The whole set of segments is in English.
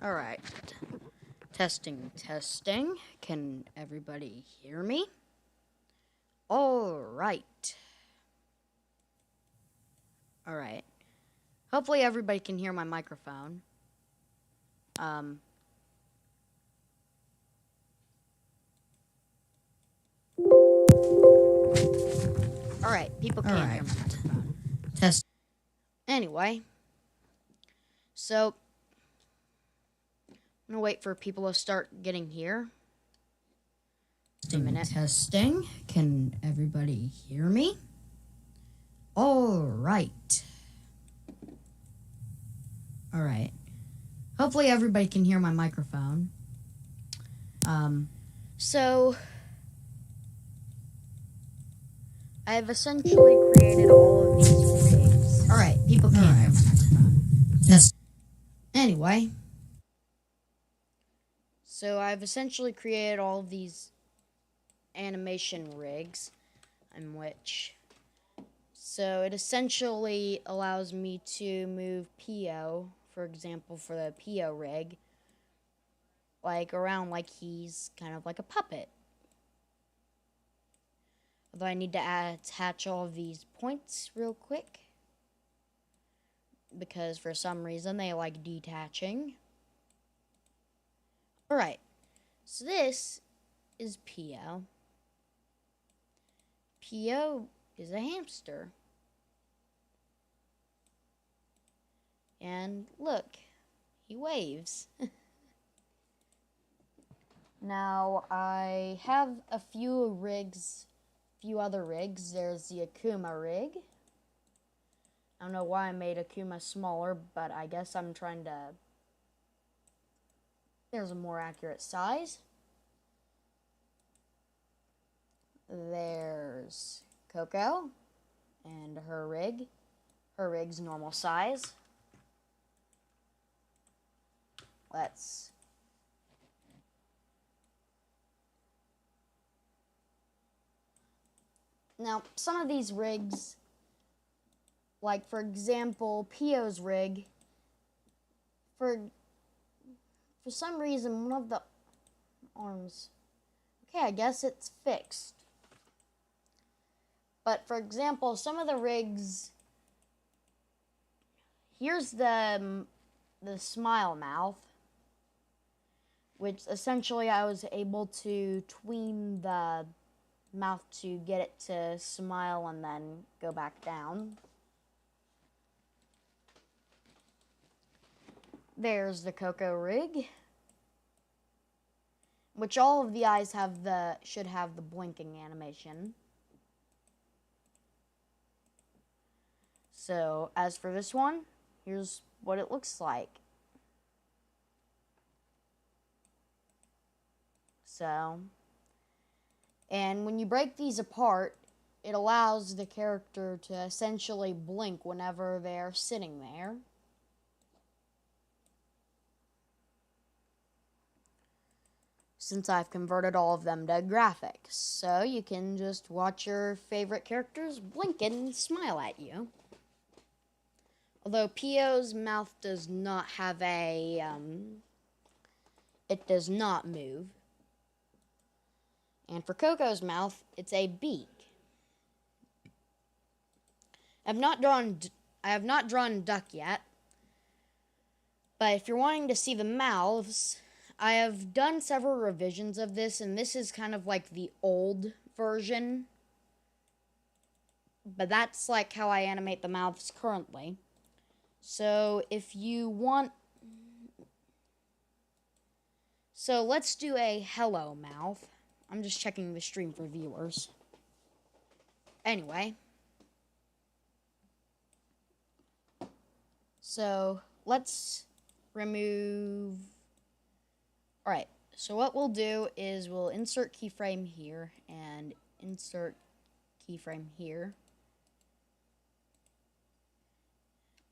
Alright. Testing, testing. Can everybody hear me? Alright. Alright. Hopefully everybody can hear my microphone. Alright, people can't hear my microphone. Test. Anyway. So, I'm gonna wait for people to start getting here. Just a minute. Testing. Can everybody hear me? Alright. Alright. Hopefully everybody can hear my microphone. So I've essentially created all of these rigs. Alright, people can't hear my microphone. Test. Anyway. So I've essentially created all of these animation rigs in which so it essentially allows me to move Piyo, for example, for the Piyo rig, like around like he's kind of like a puppet. Although I need to attach all of these points real quick because for some reason they like detaching. Alright, so this is Piyo. Piyo is a hamster. And look, he waves. Now, I have a few other rigs. There's the Akuma rig. I don't know why I made Akuma smaller, but I guess I'm trying to... There's a more accurate size. There's Coco and her rig. Her rig's normal size. Now, some of these rigs, like for example, Piyo's rig, for some reason, one of the arms, okay, I guess it's fixed. But for example, some of the rigs, here's the smile mouth, which essentially I was able to tween the mouth to get it to smile and then go back down. There's the Coco rig, which all of the eyes should have the blinking animation. So, as for this one, here's what it looks like. So, and when you break these apart, it allows the character to essentially blink whenever they're sitting there. Since I've converted all of them to graphics. So you can just watch your favorite characters blink and smile at you. Although Piyo's mouth does not have it does not move. And for Coco's mouth, it's a beak. I have not drawn duck yet. But if you're wanting to see the mouths, I have done several revisions of this, and this is kind of like the old version. But that's like how I animate the mouths currently. So if you want... So let's do a hello mouth. I'm just checking the stream for viewers. Anyway. So let's remove... Alright, so what we'll do is we'll insert keyframe here and insert keyframe here.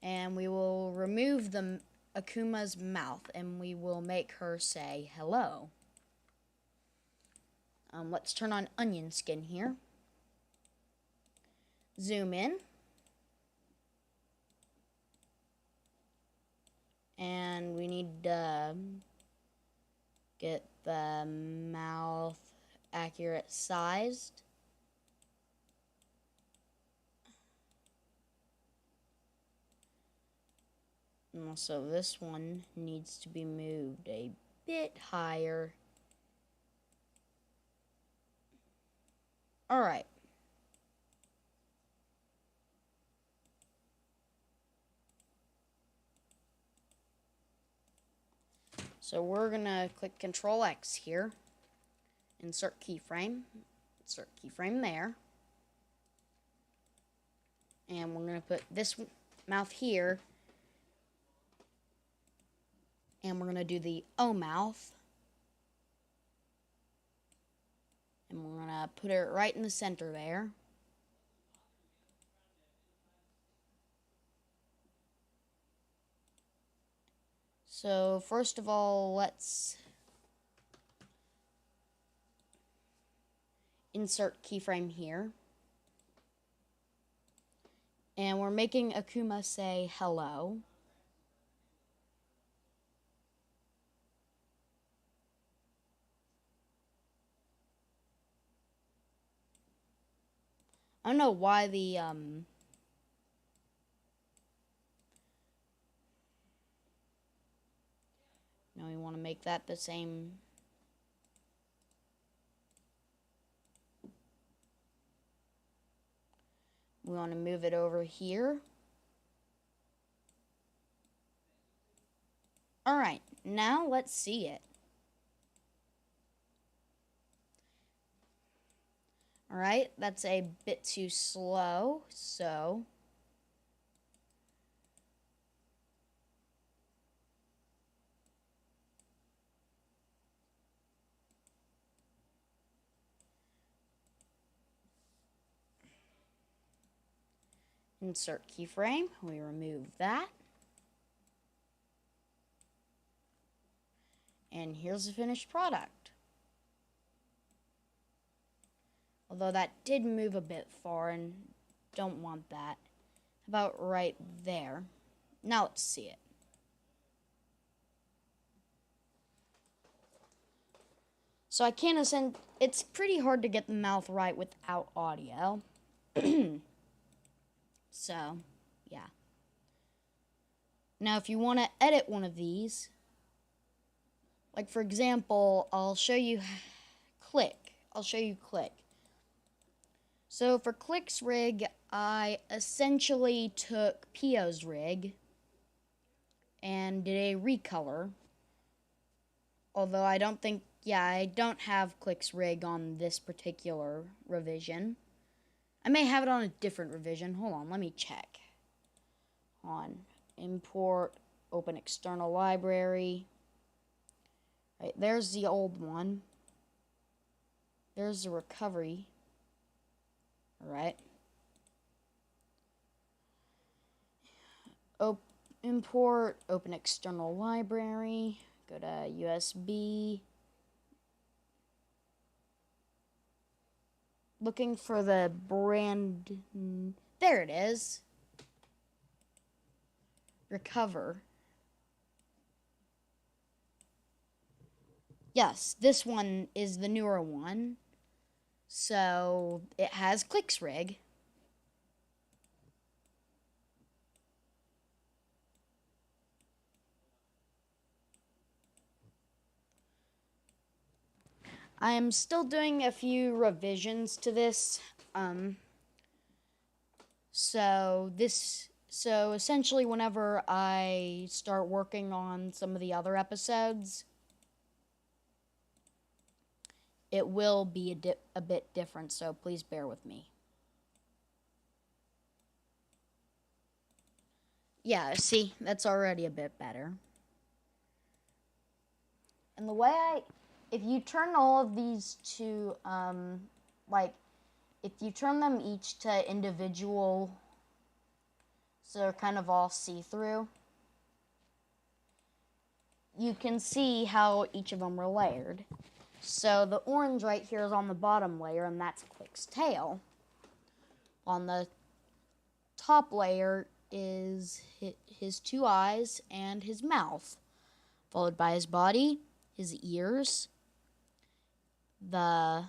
And we will remove the Akuma's mouth and we will make her say hello. Let's turn on onion skin here. Zoom in. And we need to get the mouth accurate sized. And also this one needs to be moved a bit higher. Alright. So we're gonna click Control X here. Insert keyframe. Insert keyframe there. And we're gonna put this mouth here. And we're gonna do the O mouth. And we're gonna put it right in the center there. So first of all, let's insert keyframe here. And we're making Akuma say hello. I don't know why the now we want to make that the same. We want to move it over here. Alright, now let's see it. Alright, that's a bit too slow, so insert keyframe, we remove that. And here's the finished product. Although that did move a bit far and don't want that. About right there. Now let's see it. So I can't ascend. It's pretty hard to get the mouth right without audio. So, yeah. Now if you want to edit one of these, like for example, I'll show you Click. So for Click's rig, I essentially took Piyo's rig and did a recolor. Although I don't think, I don't have Click's rig on this particular revision. I may have it on a different revision. Hold on, let me check. On import, open external library. Right, there's the old one. There's the recovery. Alright. Import, open external library. Go to USB. Looking for the brand. There it is. Recover. Yes, this one is the newer one. So it has Click's rig. I am still doing a few revisions to this. So essentially whenever I start working on some of the other episodes, it will be a bit different, so please bear with me. Yeah, see, that's already a bit better. And the way if you turn all of these to, if you turn them each to individual, so they're kind of all see-through, you can see how each of them are layered. So the orange right here is on the bottom layer, and that's Click's tail. On the top layer is his two eyes and his mouth, followed by his body, his ears, the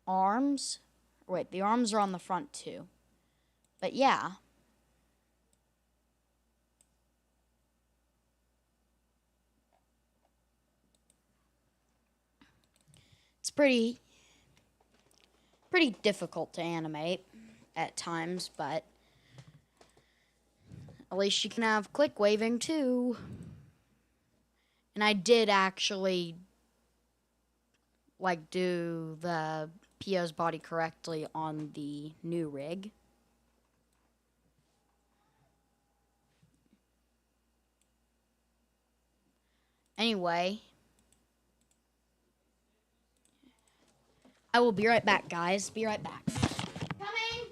arms. Wait, the arms are on the front too. But yeah. It's pretty difficult to animate at times, but at least you can have click waving too. And I did actually do the Piyo's body correctly on the new rig. Anyway, I will be right back, guys. Be right back. Coming!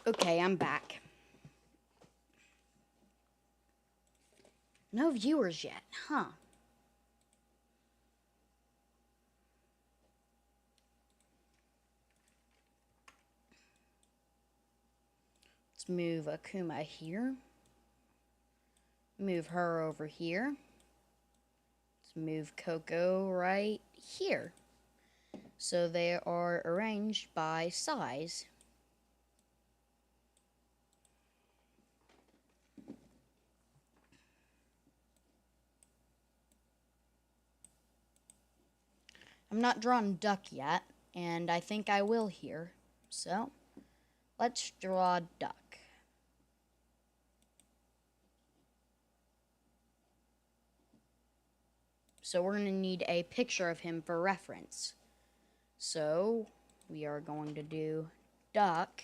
Okay, I'm back. No viewers yet, huh? Let's move Akuma here. Move her over here. Let's move Coco right here. So they are arranged by size. I'm not drawn duck yet, and I think I will here. So, let's draw duck. So we're going to need a picture of him for reference. So, we are going to do duck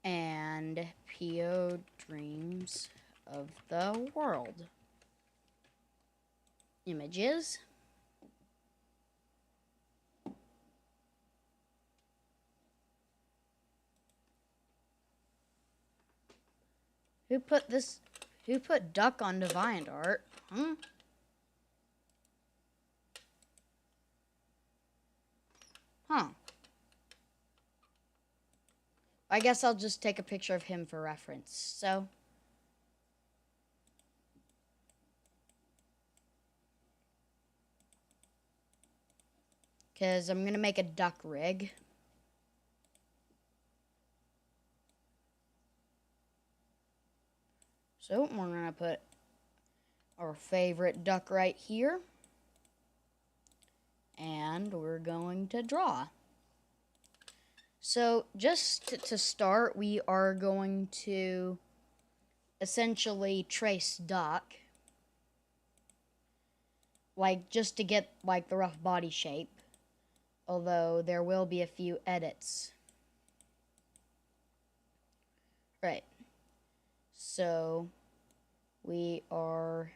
and Piyo Dreams of the World. Images. Who put duck on DeviantArt? Huh. I guess I'll just take a picture of him for reference. So, because I'm going to make a duck rig. So, we're going to put our favorite duck right here. And we're going to draw. So, just to start, we are going to essentially trace duck. Like, just to get, like, the rough body shape. Although, there will be a few edits. Right. So, we are...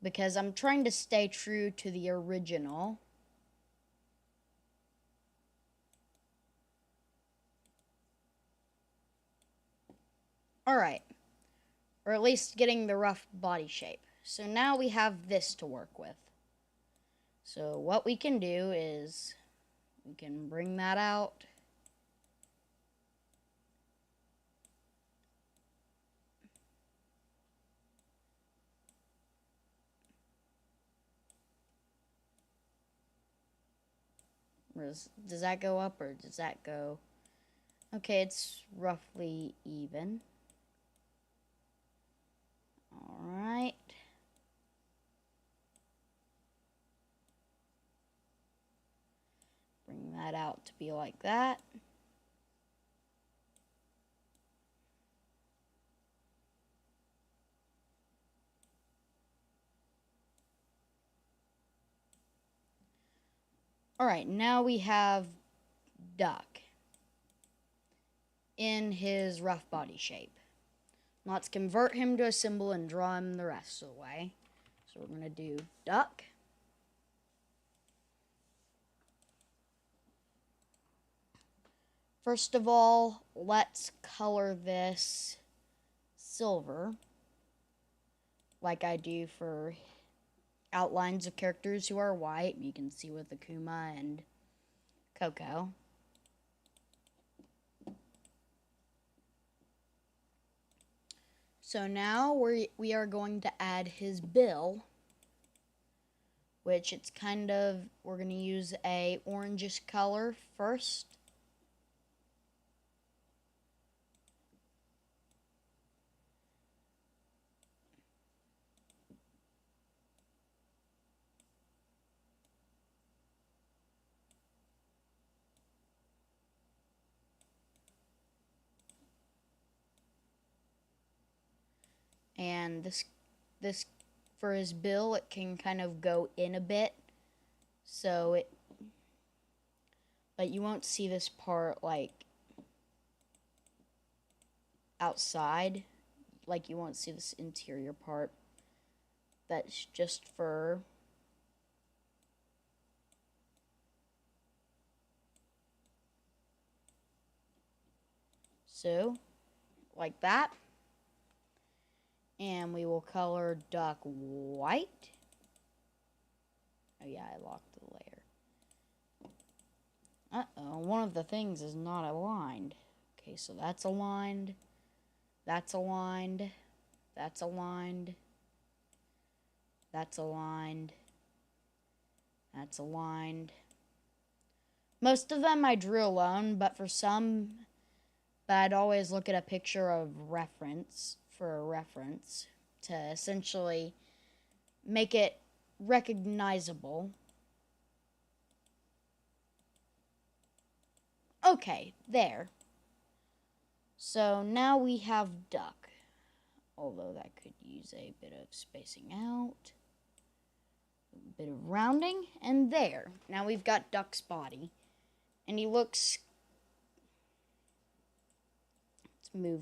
Because I'm trying to stay true to the original. Alright. Or at least getting the rough body shape. So now we have this to work with. So what we can do is we can bring that out. Does that go up or does that go? Okay, it's roughly even. Alright. Bring that out to be like that. Alright, now we have duck in his rough body shape. Let's convert him to a symbol and draw him the rest of the way. So we're going to do duck. First of all, let's color this silver, like I do for outlines of characters who are white. You can see with Akuma and Coco. So now we are going to add his bill, which it's kind of, we're going to use a orangish color first. And this for his bill, it can kind of go in a bit, so but you won't see this part like outside, like you won't see this interior part. That's just for So, like that. And we will color duck white. Oh yeah, I locked the layer. Uh-oh, one of the things is not aligned. Okay, so that's aligned. That's aligned. That's aligned. That's aligned. That's aligned. Most of them I drew alone, but for some, I'd always look at a picture of reference for a reference to essentially make it recognizable. Okay, there. So now we have duck, although that could use a bit of spacing out, a bit of rounding, and there. Now we've got duck's body, and he looks, let's move,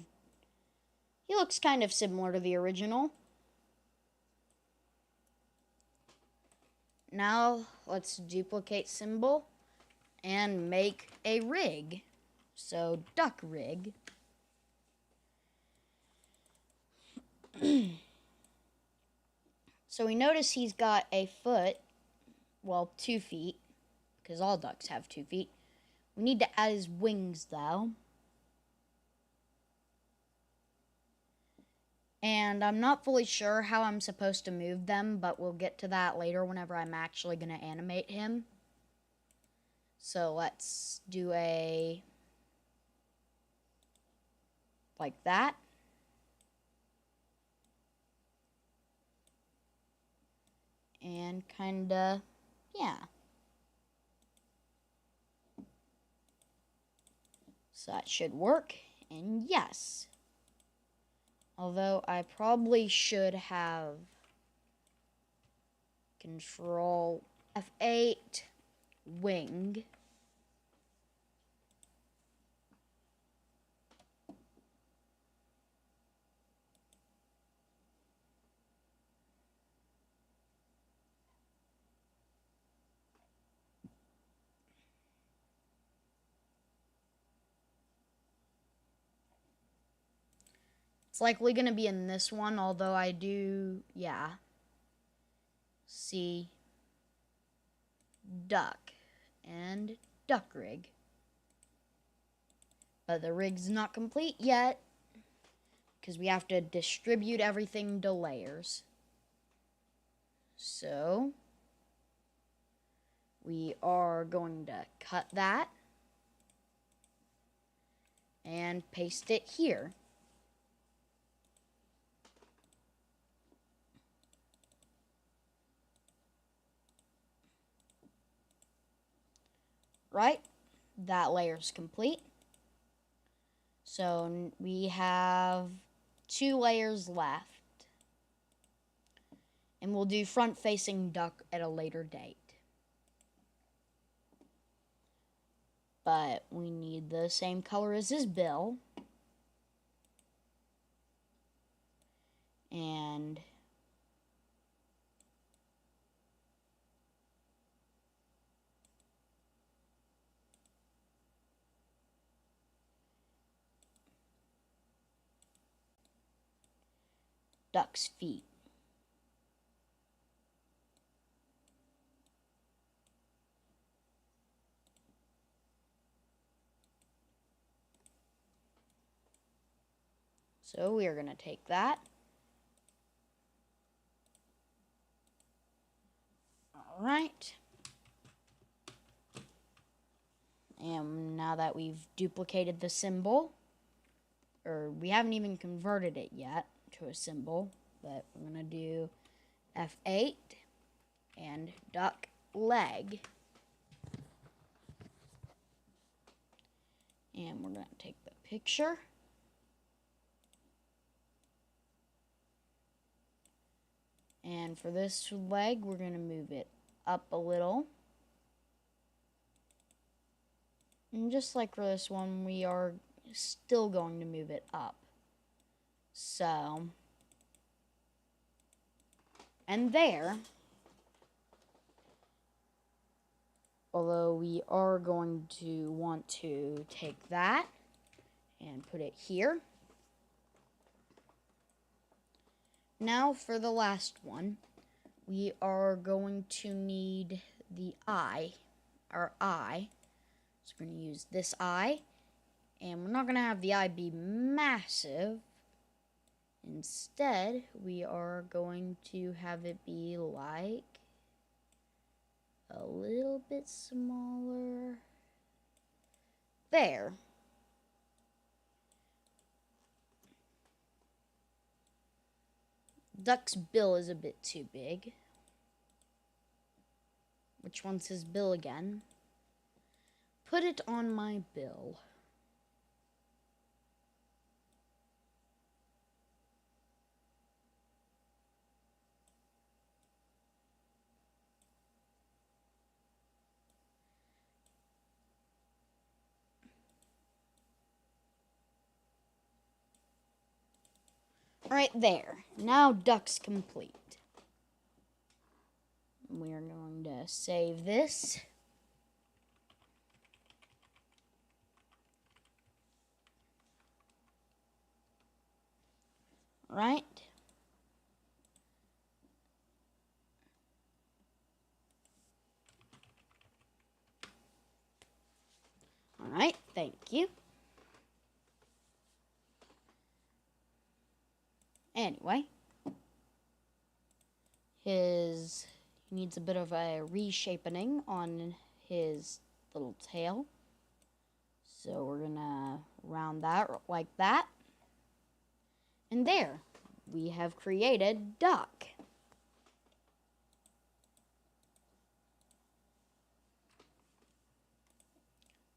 he looks kind of similar to the original. Now let's duplicate symbol and make a rig. So duck rig. So we notice he's got a foot, well, 2 feet, because all ducks have 2 feet. We need to add his wings, though. And I'm not fully sure how I'm supposed to move them, but we'll get to that later whenever I'm actually going to animate him. So let's do a, like that. And kinda, yeah. So that should work, and yes. Although I probably should have Control F8 wing. It's likely going to be in this one, although I do, yeah, see duck and duck rig. But the rig's not complete yet because we have to distribute everything to layers. So we are going to cut that and paste it here. Right, that layer's complete. So we have 2 layers left. And we'll do front-facing duck at a later date. But we need the same color as his bill. And duck's feet. So we are going to take that. Alright. And now that we've duplicated the symbol, or we haven't even converted it yet to a symbol, but we're going to do F8 and duck leg. And we're going to take the picture. And for this leg, we're going to move it up a little. And just like for this one, we are still going to move it up. So, and there, although we are going to want to take that and put it here. Now for the last one, we are going to need the eye, our eye. So we're going to use this eye, and we're not going to have the eye be massive. Instead, we are going to have it be like a little bit smaller. There. Duck's bill is a bit too big. Which one's his bill again? Put it on my bill. Right there. Now Duck's complete. We are going to save this. Right. Alright, thank you. Anyway, he needs a bit of a reshaping on his little tail. So we're gonna round that like that. And there, we have created Duck.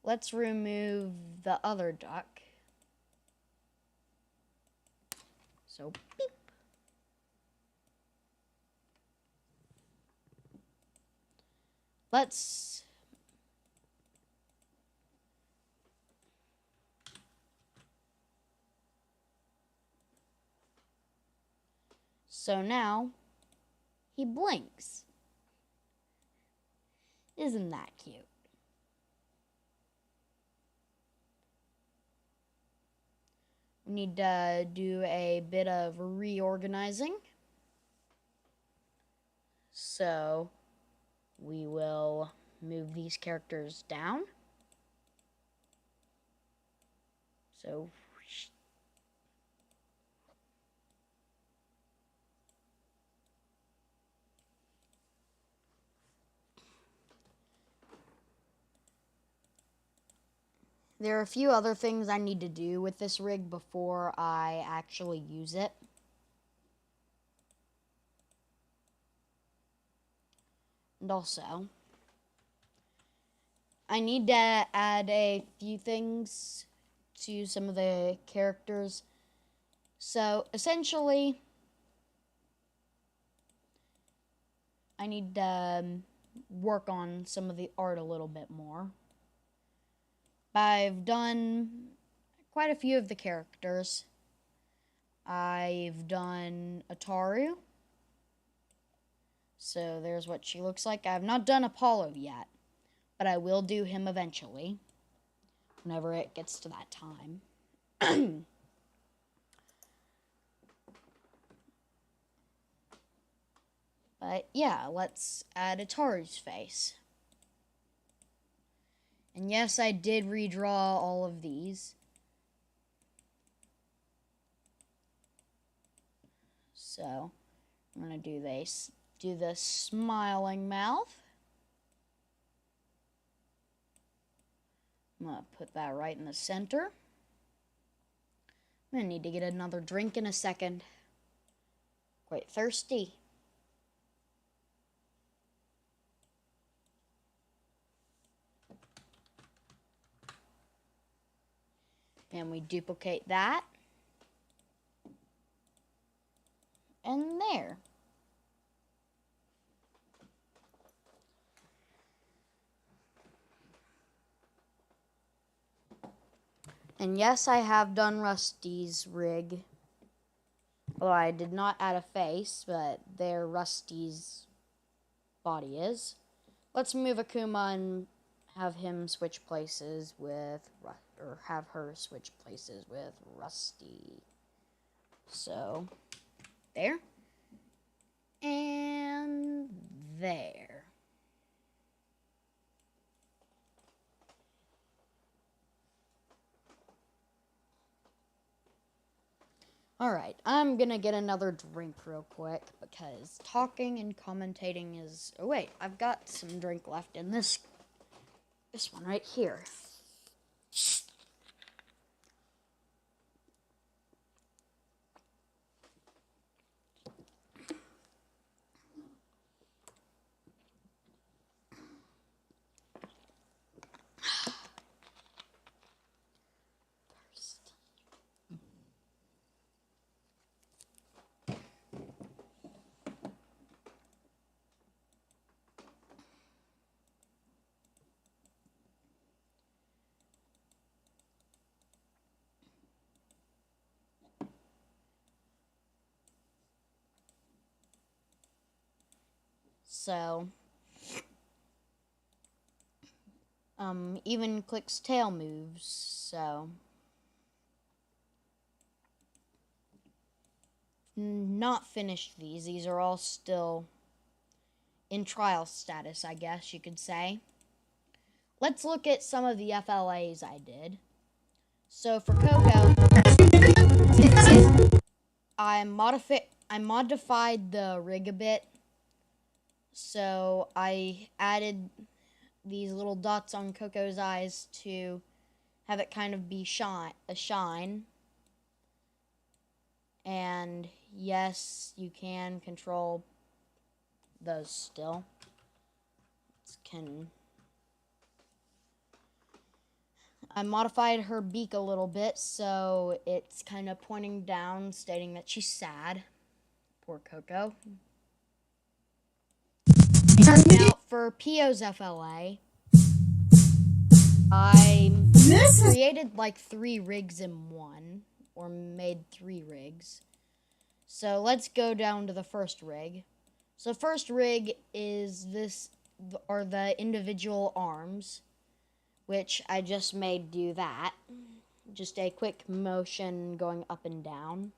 Let's remove the other duck. So, beep. So now, he blinks. Isn't that cute? We need to do a bit of reorganizing. So we will move these characters down. So there are a few other things I need to do with this rig before I actually use it. And also, I need to add a few things to some of the characters. So, essentially, I need to work on some of the art a little bit more. I've done quite a few of the characters. I've done Ataru. So there's what she looks like. I've not done Apollo yet, but I will do him eventually, whenever it gets to that time. But yeah, let's add Ataru's face. And yes, I did redraw all of these. So, I'm going to do the smiling mouth. I'm going to put that right in the center. I'm going to need to get another drink in a second. Quite thirsty. And we duplicate that. And there. And yes, I have done Rusty's rig. Well, I did not add a face, but there Rusty's body is. Let's move Akuma and have him switch places with or have her switch places with Rusty. So, there. And there. Alright, I'm gonna get another drink real quick because talking and commentating is... Oh wait, I've got some drink left in this one right here. So, even clicks tail moves, so... Not finished these. These are all still in trial status, I guess you could say. Let's look at some of the FLAs I did. So for Coco, I modified the rig a bit. So I added these little dots on Coco's eyes to have it kind of be a shine. And yes, you can control those still. I modified her beak a little bit, so it's kind of pointing down, stating that she's sad. Poor Coco. Now, for Piyo's FLA, I created like 3 rigs in one, or made 3 rigs. So let's go down to the first rig. So first rig is the individual arms, which I just made do that. Just a quick motion going up and down.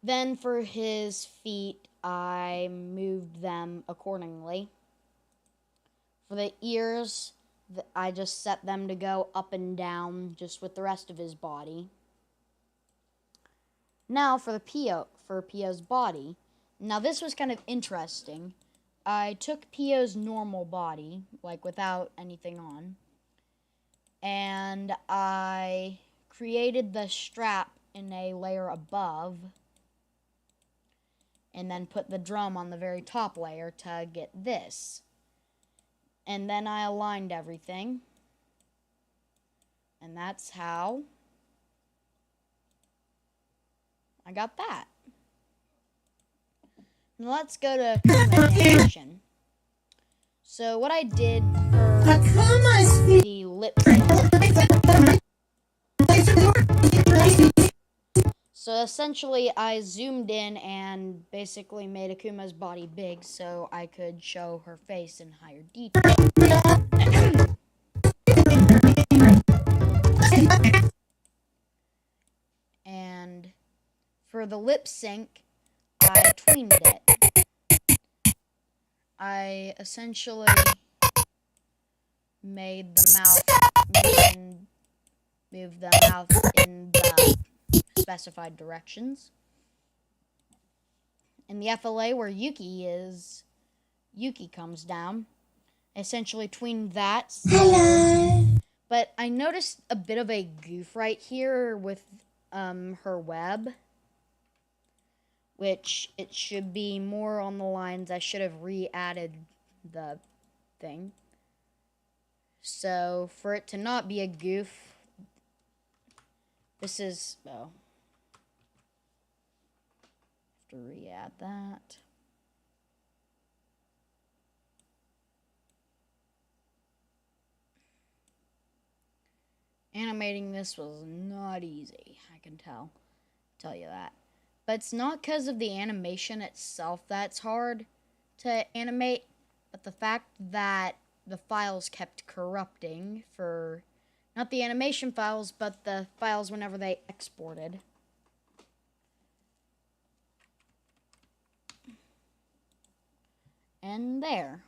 Then for his feet, I moved them accordingly. For the ears, I just set them to go up and down just with the rest of his body. Now for Piyo's body. Now this was kind of interesting. I took Piyo's normal body, like without anything on, and I created the strap in a layer above, and then put the drum on the very top layer to get this. And then I aligned everything, and that's how I got that. Now let's go to animation. So what I did for the lip sync. So essentially I zoomed in and basically made Akuma's body big so I could show her face in higher detail. And for the lip sync, I tweened it. I essentially made the mouth move the mouth in the specified directions. In the FLA where Yuki comes down, I essentially tweened that. Hello. But I noticed a bit of a goof right here with her web, which it should be more on the lines. I should have re-added the thing. So for it to not be a goof, this is, oh, have to re-add that. Animating this was not easy, I can tell you that. But it's not because of the animation itself that's hard to animate, but the fact that the files kept corrupting for, not the animation files, but the files whenever they exported. And there.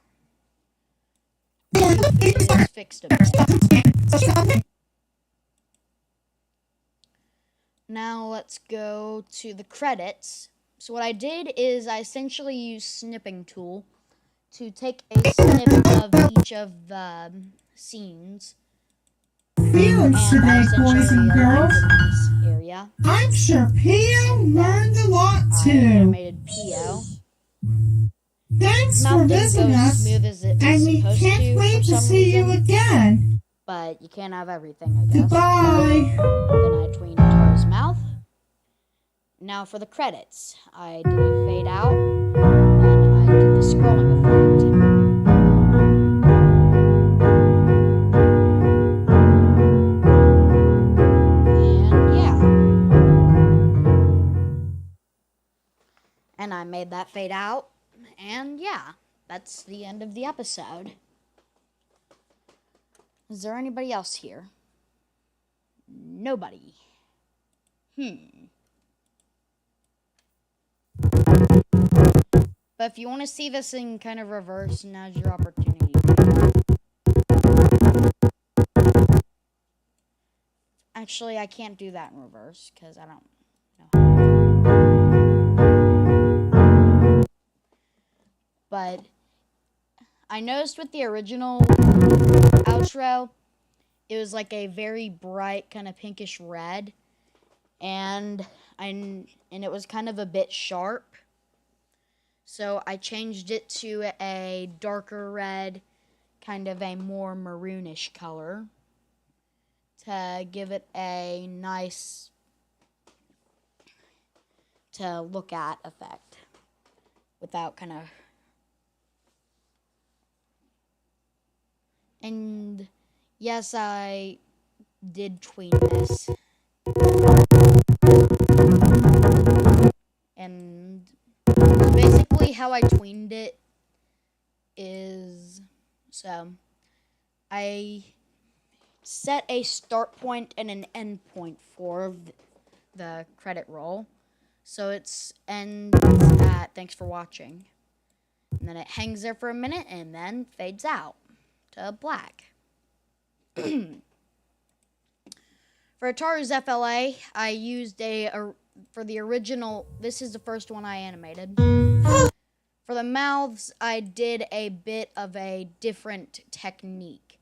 It's fixed a bit. Now let's go to the credits. So what I did is I essentially used snipping tool to take a snip of each of the scenes. Feelings today, boys and girls. Area. I'm sure Piyo learned a lot too. Animated Piyo. Thanks for visiting us, and we can't wait to see you again. But you can't have everything, I guess. Goodbye. Then I tweened Tara's mouth. Now for the credits. I did a fade out, and I did the scrolling effect. And yeah. And I made that fade out, and yeah, that's the end of the episode. Is there anybody else here? Nobody. But if you want to see this in kind of reverse, now's your opportunity. Actually, I can't do that in reverse because I don't know. But I noticed with the original outro, it was like a very bright kind of pinkish red, and it was kind of a bit sharp. So I changed it to a darker red, kind of a more maroonish color to give it a nice to look at effect without kind of. And yes, I did tween this. And basically how I tweened it is, so I set a start point and an end point for the credit roll. So it's ends at thanks for watching. And then it hangs there for a minute and then fades out to black. For Ataru's FLA, I used for the original, this is the first one I animated. For the mouths, I did a bit of a different technique.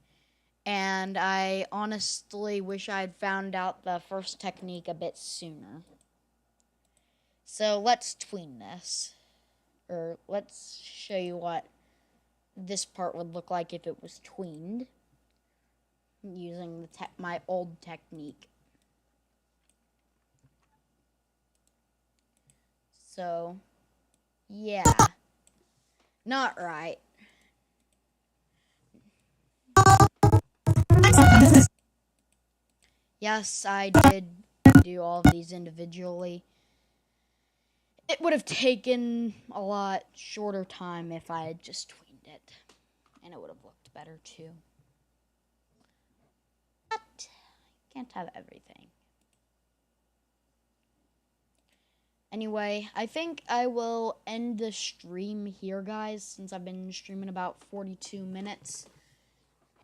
And I honestly wish I had found out the first technique a bit sooner. So let's tween this. Or let's show you what this part would look like if it was tweened. Using my old technique. So, yeah. Not right. Yes, I did do all of these individually. It would have taken a lot shorter time if I had just tweened it. And it would have looked better too. But can't have everything. Anyway, I think I will end the stream here, guys, since I've been streaming about 42 minutes.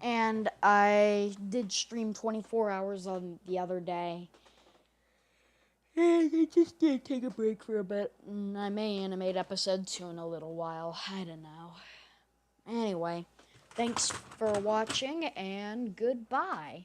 And I did stream 24 hours on the other day. And I just did take a break for a bit. And I may animate episode 2 in a little while. I don't know. Anyway, thanks for watching, and goodbye.